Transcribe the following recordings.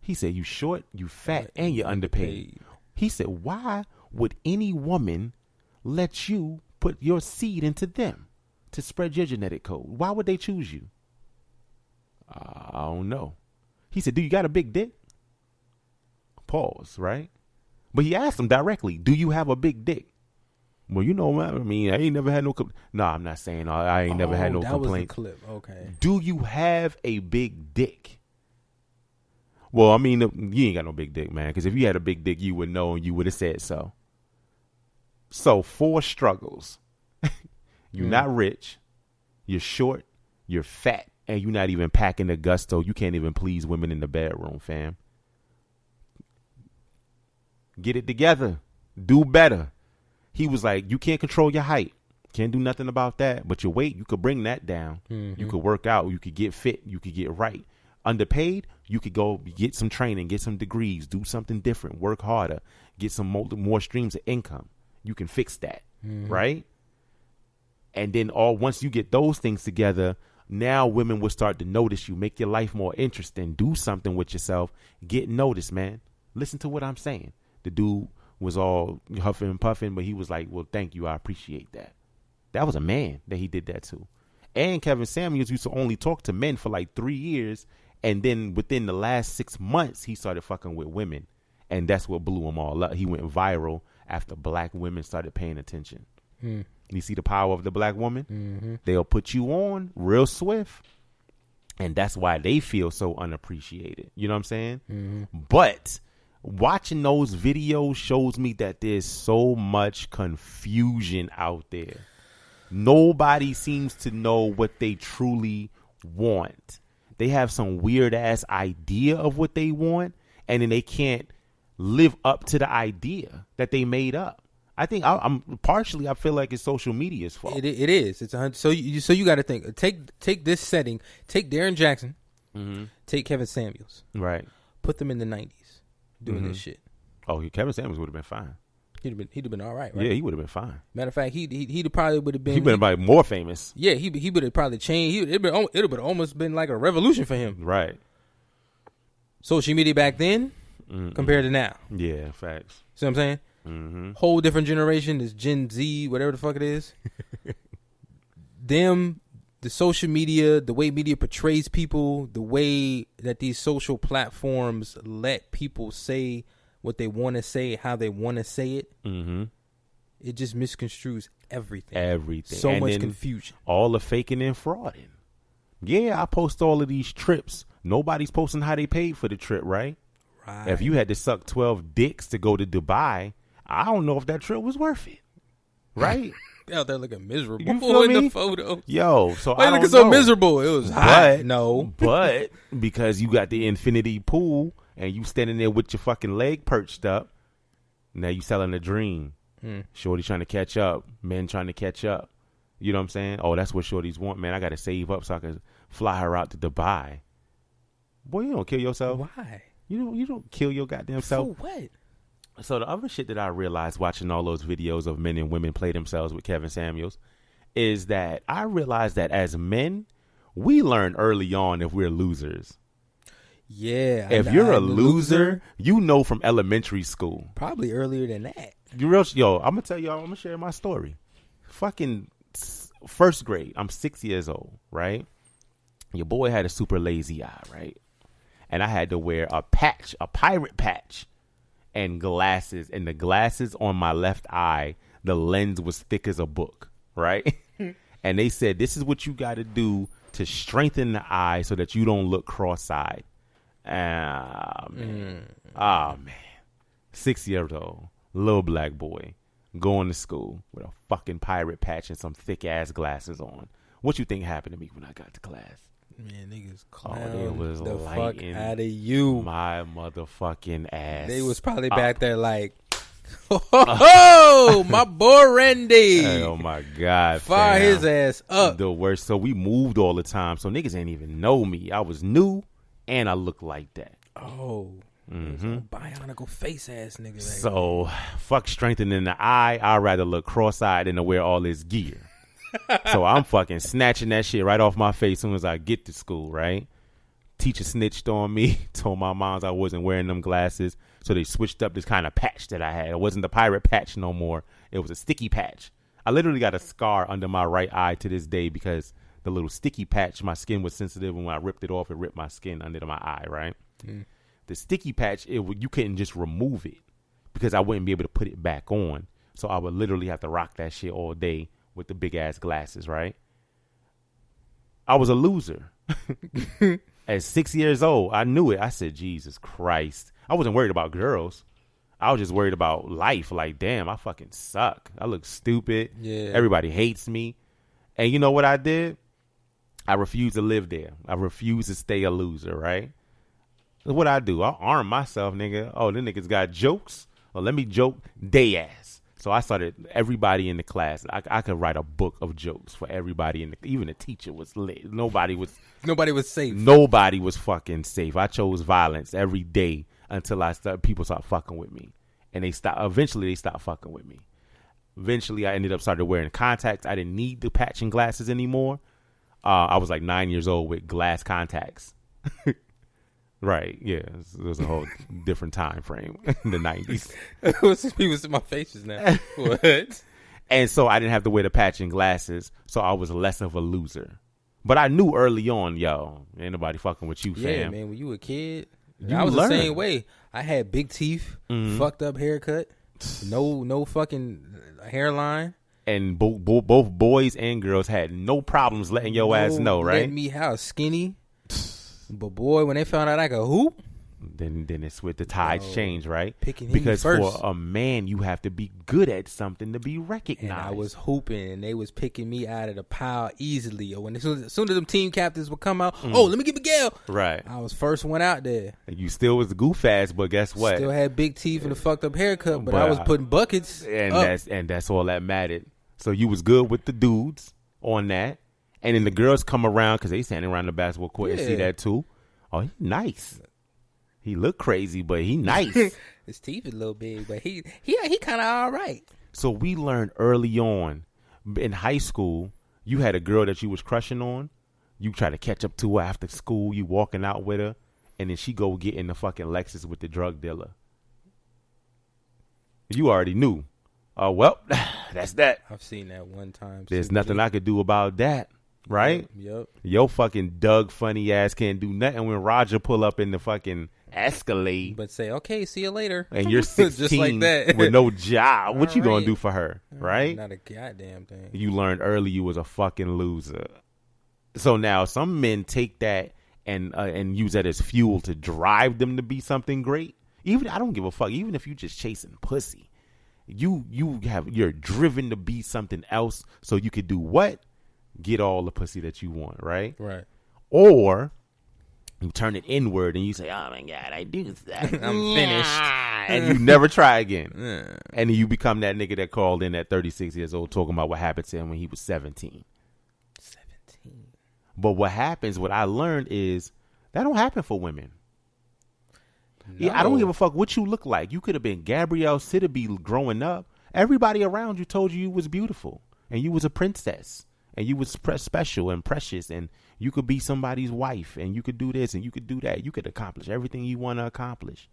He said, you short, you fat, and you're underpaid. He said, why would any woman let you put your seed into them to spread your genetic code? Why would they choose you? I don't know. He said, do you got a big dick? Pause, right? But he asked him directly, do you have a big dick? Well, you know, I mean, I ain't never had no... No, I'm not saying I ain't never had no complaints. That was the clip. Okay. Do you have a big dick? Well, I mean, you ain't got no big dick, man. Because if you had a big dick, you would know and you would have said so. So 4 struggles. You're not rich. You're short. You're fat. And you're not even packing the gusto. You can't even please women in the bedroom, fam. Get it together. Do better. He was like, you can't control your height. Can't do nothing about that. But your weight, you could bring that down. You could work out. You could get fit. You could get right. Underpaid, you could go get some training, get some degrees, do something different, work harder, get some more streams of income. You can fix that, right? And then once you get those things together, now women will start to notice you, make your life more interesting, do something with yourself, get noticed, man. Listen to what I'm saying. The dude was all huffing and puffing, but he was like, well, thank you, I appreciate that. That was a man that he did that to. And Kevin Samuels used to only talk to men for like 3 years. And then within the last 6 months, he started fucking with women. And that's what blew him all up. He went viral after black women started paying attention. You see the power of the black woman? They'll put you on real swift. And that's why they feel so unappreciated. You know what I'm saying? But watching those videos shows me that there's so much confusion out there. Nobody seems to know what they truly want. They have some weird ass idea of what they want, and then they can't live up to the idea that they made up. I think I feel like it's social media's fault. It is. It's so you got to think. Take this setting. Take Derrick Jaxn. Take Kevin Samuels. Right. Put them in the 90s doing this shit. Oh, Kevin Samuels would have been fine. He'd have been all right. Yeah, he would have been fine. Matter of fact, he probably would have been. He'd been probably more famous. Yeah, he would have probably changed. It would have almost been like a revolution for him. Right. Social media back then compared to now. Yeah, facts. See what I'm saying? Whole different generation. This Gen Z, whatever the fuck it is. The social media, the way media portrays people, the way that these social platforms let people say what they want to say, how they want to say it. It just misconstrues everything. So and much confusion. All the faking and frauding. Yeah, I post all of these trips. Nobody's posting how they paid for the trip, right? Right. If you had to suck 12 dicks to go to Dubai, I don't know if that trip was worth it. Right? Out there looking miserable. You feel me? In the photo. Yo, so why I don't looking know. so miserable? It was hot. But because you got the infinity pool and you standing there with your fucking leg perched up, now you selling a dream. Shorty trying to catch up, men trying to catch up. You know what I'm saying? Oh, that's what shorties want, man. I got to save up so I can fly her out to Dubai. Boy, you don't kill yourself. Why? You don't kill your goddamn self. For what? So the other shit that I realized watching all those videos of men and women play themselves with Kevin Samuels is that I realized that as men, we learn early on if we're losers. Yeah. If you're a loser, you know from elementary school. Probably earlier than that. Yo, I'm going to tell y'all, I'm going to share my story. Fucking first grade, I'm 6 years old, right? Your boy had a super lazy eye, right? And I had to wear a patch, a pirate patch, and glasses. And the glasses on my left eye, the lens was thick as a book, right? And they said, this is what you got to do to strengthen the eye so that you don't look cross-eyed. Ah, man. 6 years old, little black boy, going to school with a fucking pirate patch and some thick-ass glasses on. What you think happened to me when I got to class? Man, niggas clown it was the fuck out of you. My motherfucking ass. They was probably back there like, oh, my boy Randy. Oh, my God. Fire his ass up. The worst. So we moved all the time. So niggas ain't even know me. I was new and I looked like that. Oh. Bionicle face ass nigga. So fuck strengthening the eye. I'd rather look cross-eyed than to wear all this gear. So I'm fucking snatching that shit right off my face as soon as I get to school, right? Teacher snitched on me, told my moms I wasn't wearing them glasses. So they switched up this kind of patch that I had. It wasn't the pirate patch no more. It was a sticky patch. I literally got a scar under my right eye to this day because the little sticky patch, my skin was sensitive. And when I ripped it off, it ripped my skin under my eye, right? The sticky patch, you couldn't just remove it because I wouldn't be able to put it back on. So I would literally have to rock that shit all day with the big ass glasses, right? I was a loser. At 6 years old, I knew it. I said, Jesus Christ. I wasn't worried about girls. I was just worried about life. Like, damn, I fucking suck. I look stupid. Yeah. Everybody hates me. And you know what I did? I refused to live there. I refused to stay a loser, right? What I do? I arm myself, nigga. Oh, them niggas got jokes. Well, let me joke they ass. So I started everybody in the class. I could write a book of jokes for everybody even the teacher was lit. Nobody was safe. Nobody was fucking safe. I chose violence every day until people started fucking with me. And eventually they stopped fucking with me. Eventually I ended up started wearing contacts. I didn't need the patch and glasses anymore. I was like 9 years old with glass contacts. Right, yeah. It was a whole different time frame in the 90s. People see my faces now. What? And so I didn't have to wear the patch and glasses, so I was less of a loser. But I knew early on, ain't nobody fucking with you, fam. Yeah, man, when you were a kid, I was the same way. I had big teeth, fucked up haircut, no fucking hairline. And both boys and girls had no problems letting your ass know, right? Letting me how skinny. But boy, when they found out I could hoop, then it's with the tides change, right? Because for a man, you have to be good at something to be recognized. And I was hooping, and they was picking me out of the pile easily. Or as soon as them team captains would come out, oh, let me get Miguel. Right. I was first one out there. And you still was the goof ass, but guess what? Still had big teeth and a fucked up haircut, but I was putting buckets. And that's all that mattered. So you was good with the dudes on that. And then the girls come around because they standing around the basketball court and see that too. Oh, he nice. He look crazy, but he nice. His teeth is a little big, but he kind of all right. So we learned early on in high school, you had a girl that you was crushing on. You try to catch up to her after school. You walking out with her, and then she go get in the fucking Lexus with the drug dealer. You already knew. Oh, well, that's that. I've seen that one time. There's nothing I could do about that. Right? Yep. Your fucking Doug funny ass can't do nothing when Roger pull up in the fucking Escalade. But say, okay, see you later. And you're 16 just like that. with no job. What you gonna right. do for her? Right? Not a goddamn thing. You learned early you was a fucking loser. So now some men take that and use that as fuel to drive them to be something great. I don't give a fuck. Even if you just chasing pussy, you're driven to be something else so you could do what? Get all the pussy that you want, right? Right. Or you turn it inward and you say, oh my God, I do that. I'm finished. And you never try again. And then you become that nigga that called in at 36 years old talking about what happened to him when he was 17. But what I learned is that don't happen for women. No. Yeah, I don't give a fuck what you look like. You could have been Gabrielle Sidibe growing up. Everybody around you told you was beautiful and you was a princess. And you was special and precious, and you could be somebody's wife, and you could do this, and you could do that. You could accomplish everything you want to accomplish.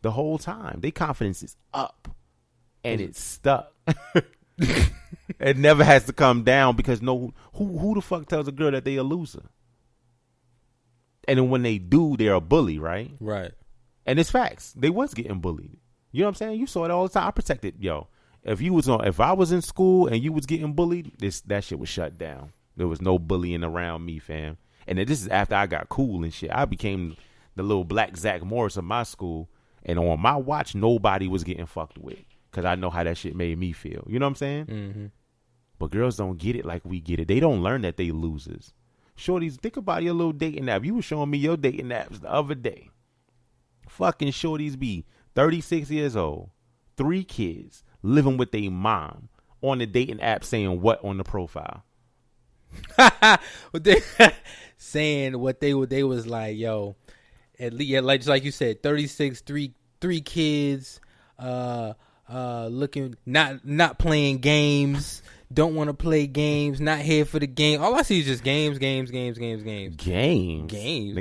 The whole time, their confidence is up, and it's stuck. It never has to come down because who the fuck tells a girl that they a loser? And then when they do, they're a bully, right? Right. And it's facts. They was getting bullied. You know what I'm saying? You saw it all the time. I protected, if I was in school and you was getting bullied, that shit was shut down. There was no bullying around me, fam. And this is after I got cool and shit. I became the little black Zach Morris of my school. And on my watch, nobody was getting fucked with because I know how that shit made me feel. You know what I'm saying? Mm-hmm. But girls don't get it like we get it. They don't learn that they losers. Shorties, think about your little dating app. You were showing me your dating apps the other day. Fucking shorties be 36 years old, 3 kids, living with their mom on the dating app saying what on the profile? Saying what they was like, yo, at least like you said, 36, three kids, looking not playing games, don't want to play games, not here for the game. All I see is just games. Games. Nigga,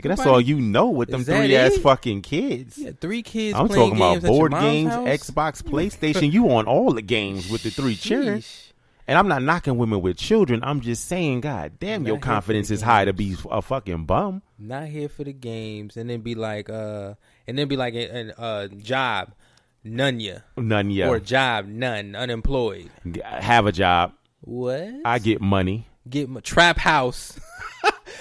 that's Nobody- all you know with them Is that 3-ass it? fucking kids. Yeah, 3 kids. I'm playing talking about games at your board mom's games, house? Xbox, PlayStation. You on all the games with the 3 children. Sheesh. And I'm not knocking women with children. I'm just saying, God damn, your Not here for confidence the is high to games. be a fucking bum. Not here for the games, and then be like, job, none ya, None yet. or job, none, unemployed. Have a job. What? I get money. Get my trap house,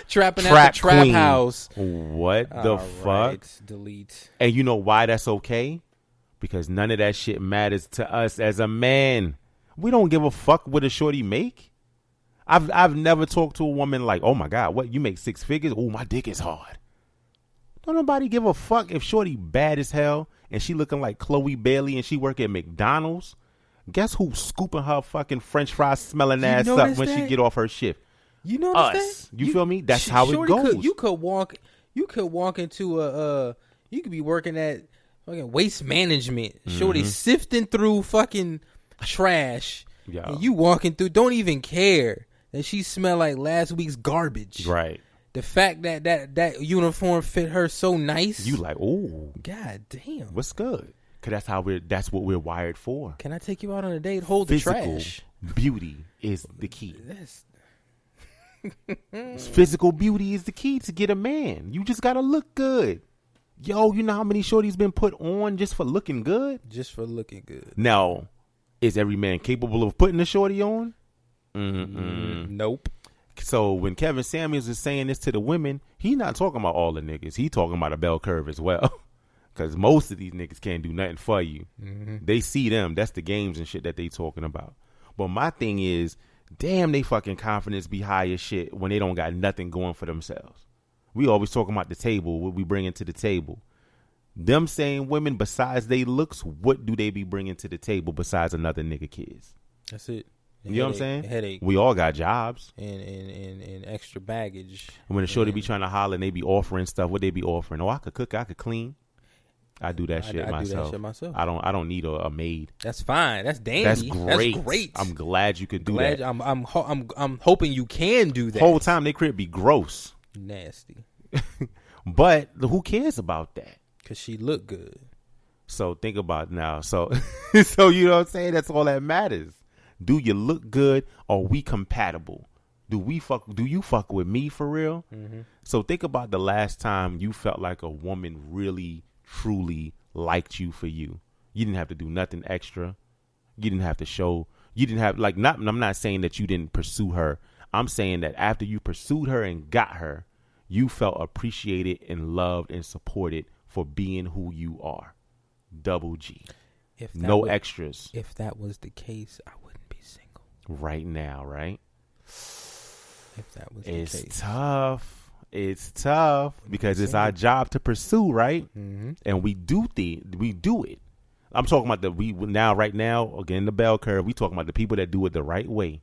trapping Trap at the trap queen. house. What the All fuck? right, delete. And you know why that's okay? Because none of that shit matters to us as a man. We don't give a fuck what a shorty make. I've never talked to a woman like, oh my God, what, you make 6 figures? Oh, my dick is hard. Don't nobody give a fuck if shorty bad as hell and she looking like Chloe Bailey and she work at McDonald's. Guess who's scooping her fucking French fries smelling You ass up notice when she that? get off her shift? You know Us. that? You feel me? That's how it shorty goes. You could walk into a. You could be working at fucking waste management. Shorty sifting through fucking trash. Yo. And you walking through, don't even care that she smell like last week's garbage. Right. The fact that uniform fit her so nice. You like, ooh, God damn. what's good? Cause that's what we're wired for. Can I take you out on a date? Hold Physical the trash. beauty is the key. That's Physical beauty is the key to get a man. You just gotta look good. Yo, you know how many shorties been put on just for looking good? just for looking good. Now, is every man capable of putting a shorty on? Mm-mm. Nope. So when Kevin Samuels is saying this to the women, he not talking about all the niggas. He talking about a bell curve as well. Because most of these niggas can't do nothing for you. They see them. That's the games and shit that they talking about. But my thing is, damn, they fucking confidence be high as shit when they don't got nothing going for themselves. We always talking about the table, what we bringing to the table. Them same women, besides they looks, what do they be bringing to the table besides another nigga kids? That's it. You know what I'm saying? Headache. We all got jobs. And extra baggage. And when the shorty be trying to holler and they be offering stuff, what they be offering? Oh, I could cook, I could clean. I do that shit I myself. do that shit myself. I don't need a maid. That's fine. That's dandy. That's great. That's great. I'm glad you could do that. I'm hoping you can do that. Whole time they crib be gross. Nasty. But who cares about that? Cause she look good. So think about it now. So so you know what I'm saying? That's all that matters. Do you look good? Are we compatible? Do you fuck with me for real? So think about the last time you felt like a woman really, truly liked you for you. You didn't have to do nothing extra. You didn't have to show. You didn't have I'm not saying that you didn't pursue her. I'm saying that after you pursued her and got her, you felt appreciated and loved and supported for being who you are. Double G. No extras. If that was the case, I wouldn't be single right now, right? If that was the It's case. tough. It's tough because it's our job to pursue, right? And we do it. I'm talking about right now, again, the bell curve. We talking about the people that do it the right way.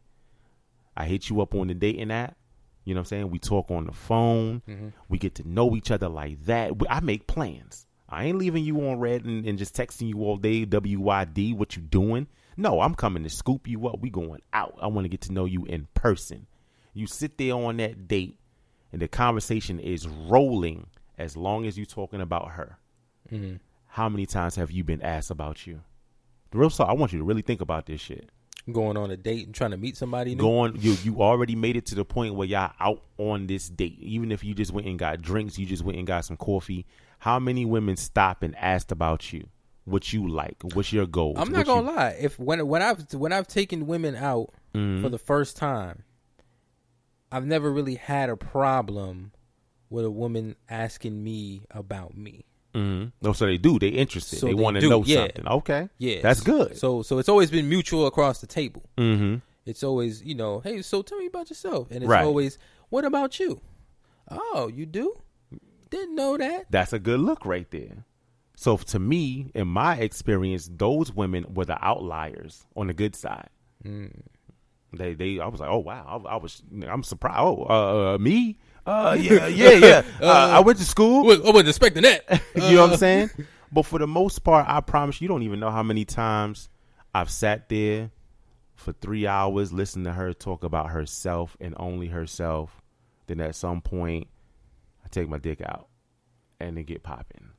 I hit you up on the dating app. You know what I'm saying? We talk on the phone. We get to know each other like that. I make plans. I ain't leaving you on red and just texting you all day, WYD, what you doing? No, I'm coming to scoop you up. We going out. I want to get to know you in person. You sit there on that date and the conversation is rolling as long as you talking about her. How many times have you been asked about you? The real talk, I want you to really think about this shit. Going on a date and trying to meet somebody new? You already made it to the point where y'all out on this date. Even if you just went and got drinks, you just went and got some coffee. How many women stop and asked about you? What you like? What's your goals? I'm not gonna lie. If when I've taken women out for the first time, I've never really had a problem with a woman asking me about me. Oh, so they do. They interested. So they they want to do, know yeah. something. Okay. Yeah, That's good. So it's always been mutual across the table. Mm-hmm. It's always, hey, so tell me about yourself, and it's Right. always, what about you? Oh, you do? Didn't know that. That's a good look right there. So to me, in my experience, those women were the outliers on the good side. I was like, oh wow, I'm surprised. Oh, me? Yeah. I went to school. I wasn't expecting that. You know what I'm saying? But for the most part, I promise you don't even know how many times I've sat there for 3 hours, listen to her talk about herself and only herself. Then at some point, I take my dick out and then get popping.